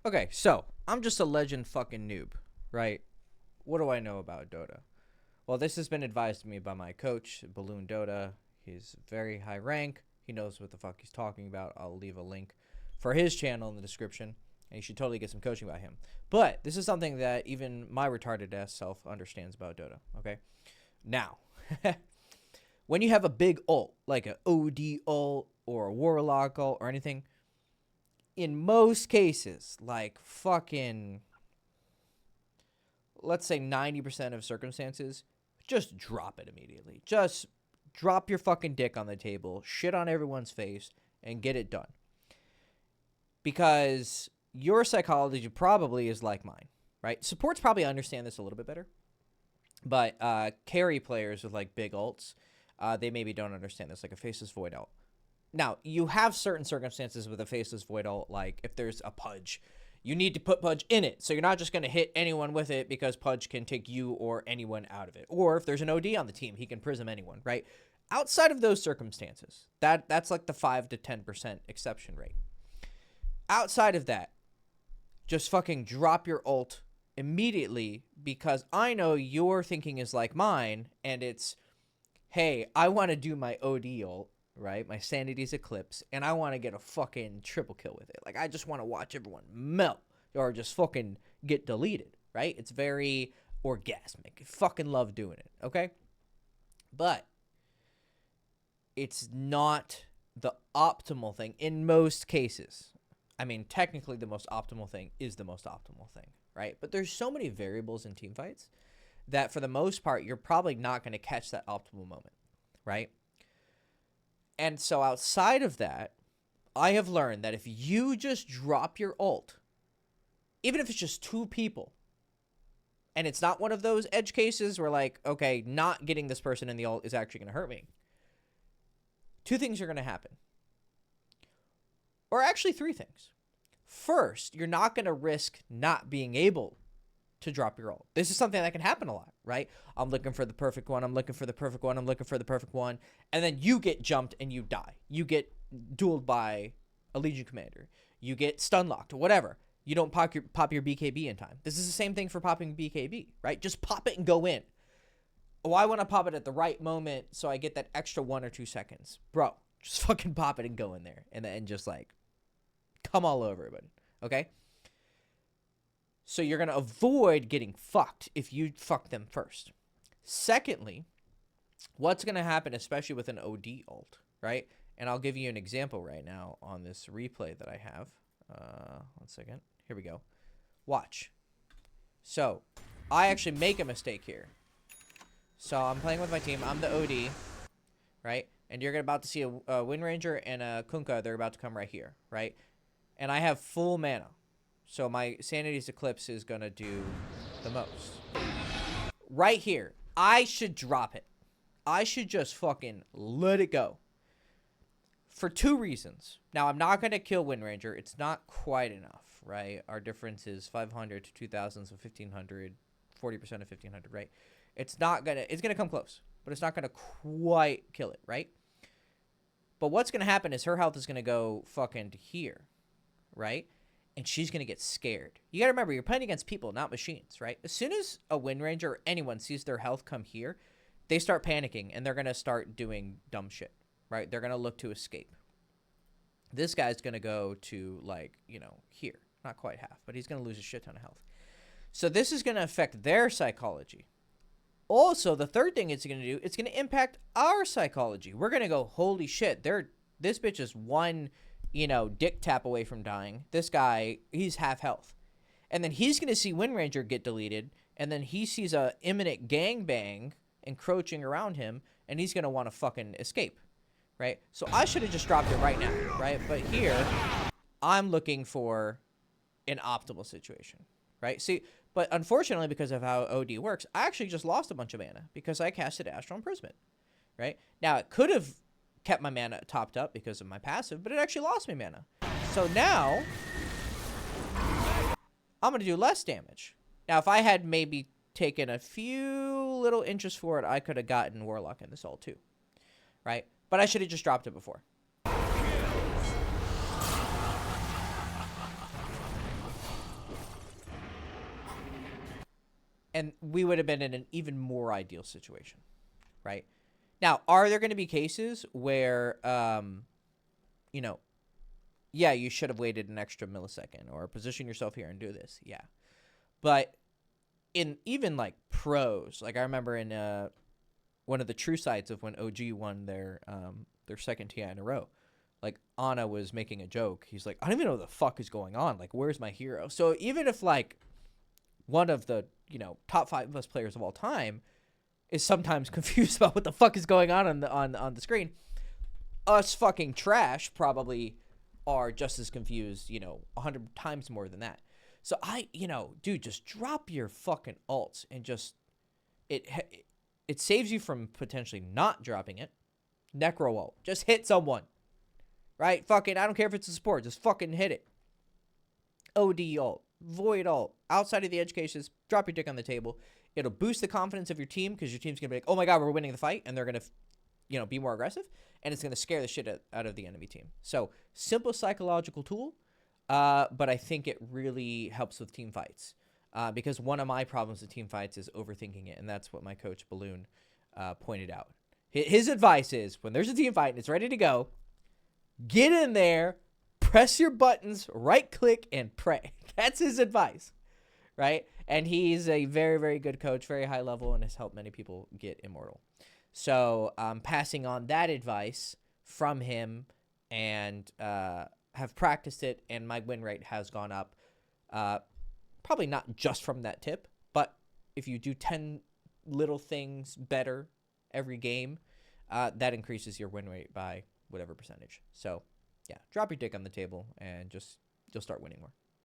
Okay, so I'm just a legend fucking noob, right? What do I know about Dota? Well, this has been advised to me by my coach, Balloon Dota. He's very high rank. He knows what the fuck he's talking about. I'll leave a link for his channel in the description, and you should totally get some coaching by him. But this is something that even my retarded ass self understands about Dota, okay? Now, when you have a big ult, like an OD ult or a Warlock ult or anything, in most cases, like fucking, let's say 90% of circumstances, just drop it immediately. Just drop your fucking dick on the table, shit on everyone's face, and get it done. Because your psychology probably is like mine, right? Supports probably understand this a little bit better. But carry players with like big ults, they maybe don't understand this, like a Faceless Void ult. Now, you have certain circumstances with a Faceless Void ult, like if there's a Pudge, you need to put Pudge in it. So you're not just going to hit anyone with it because Pudge can take you or anyone out of it. Or if there's an OD on the team, he can prism anyone, right? Outside of those circumstances, that's like the 5 to 10% exception rate. Outside of that, just fucking drop your ult immediately, because I know your thinking is like mine, and it's, hey, I want to do my OD ult, right? My Sanity's Eclipse, and I want to get a fucking triple kill with it. Like, I just want to watch everyone melt or just fucking get deleted, right? It's very orgasmic. I fucking love doing it, okay? But it's not the optimal thing in most cases. I mean, technically the most optimal thing is the most optimal thing, right? But there's so many variables in team fights that for the most part, you're probably not going to catch that optimal moment, right? And so outside of that, I have learned that if you just drop your ult, even if it's just 2 people, and it's not one of those edge cases where like, okay, not getting this person in the ult is actually going to hurt me, 2 things are going to happen. Or actually 3 things. First, you're not going to risk not being able to drop your ult. This is something that can happen a lot, right? I'm looking for the perfect one. I'm looking for the perfect one. I'm looking for the perfect one. And then you get jumped and you die. You get dueled by a Legion commander. You get stun locked or whatever. You don't pop your BKB in time. This is the same thing for popping BKB, right? Just pop it and go in. Oh, I want to pop it at the right moment so I get that extra 1 or 2 seconds. Bro, just fucking pop it and go in there. And then just like come all over everybody, okay? So you're going to avoid getting fucked if you fuck them first. Secondly, what's going to happen, especially with an OD ult, right? And I'll give you an example right now on this replay that I have. 1 second. Here we go. Watch. So I actually make a mistake here. So I'm playing with my team. I'm the OD, right? And you're about to see a Wind Ranger and a Kunkka. They're about to come right here, right? And I have full mana. So my Sanity's Eclipse is going to do the most. Right here. I should drop it. I should just fucking let it go. For 2 reasons. Now, I'm not going to kill Wind Ranger. It's not quite enough, right? Our difference is 500 to 2,000, so 1,500, 40% of 1,500, right? It's not going to... It's going to come close, but it's not going to quite kill it, right? But what's going to happen is her health is going to go fucking to here, right? And she's going to get scared. You got to remember, you're playing against people, not machines, right? As soon as a Wind Ranger or anyone sees their health come here, they start panicking, and they're going to start doing dumb shit, right? They're going to look to escape. This guy's going to go to, like, you know, here. Not quite half, but he's going to lose a shit ton of health. So this is going to affect their psychology. Also, the third thing it's going to do, it's going to impact our psychology. We're going to go, holy shit, this bitch is 1... you know, dick tap away from dying. This guy, he's half health. And then he's going to see Wind Ranger get deleted, and then he sees a imminent gangbang encroaching around him, and he's going to want to fucking escape, right? So I should have just dropped it right now, right? But here, I'm looking for an optimal situation, right? See, but unfortunately, because of how OD works, I actually just lost a bunch of mana because I casted Astral Imprisonment, right? Now, it could have kept my mana topped up because of my passive, but it actually lost me mana. So now, I'm going to do less damage. Now, if I had maybe taken a few little inches forward, I could have gotten Warlock in this ult too, right? But I should have just dropped it before. And we would have been in an even more ideal situation, right? Now, are there going to be cases where, you know, yeah, you should have waited an extra millisecond or position yourself here and do this? Yeah. But in even like pros, like I remember in one of the true sites of when OG won their second TI in a row, like Ana was making a joke. He's like, I don't even know what the fuck is going on. Like, where's my hero? So even if like one of the, top 5 best players of all time is sometimes confused about what the fuck is going on the screen, us fucking trash probably are just as confused, 100 times more than that. So dude, just drop your fucking ults and just it saves you from potentially not dropping it. Necro ult, just hit someone, right? Fucking, I don't care if it's a support, just fucking hit it. OD ult, void ult, outside of the edge cases, drop your dick on the table. It'll boost the confidence of your team because your team's gonna be like, oh my god, we're winning the fight, and they're gonna, be more aggressive, and it's gonna scare the shit out of the enemy team. So simple psychological tool, but I think it really helps with team fights. Because one of my problems with team fights is overthinking it, and that's what my coach Balloon pointed out. His advice is, when there's a team fight and it's ready to go, get in there, press your buttons, right-click, and pray. That's his advice, right? And he's a very, very good coach, very high level, and has helped many people get immortal. So passing on that advice from him and have practiced it, and my win rate has gone up. Probably not just from that tip, but if you do 10 little things better every game, that increases your win rate by whatever percentage. So, yeah, drop your dick on the table and you'll start winning more.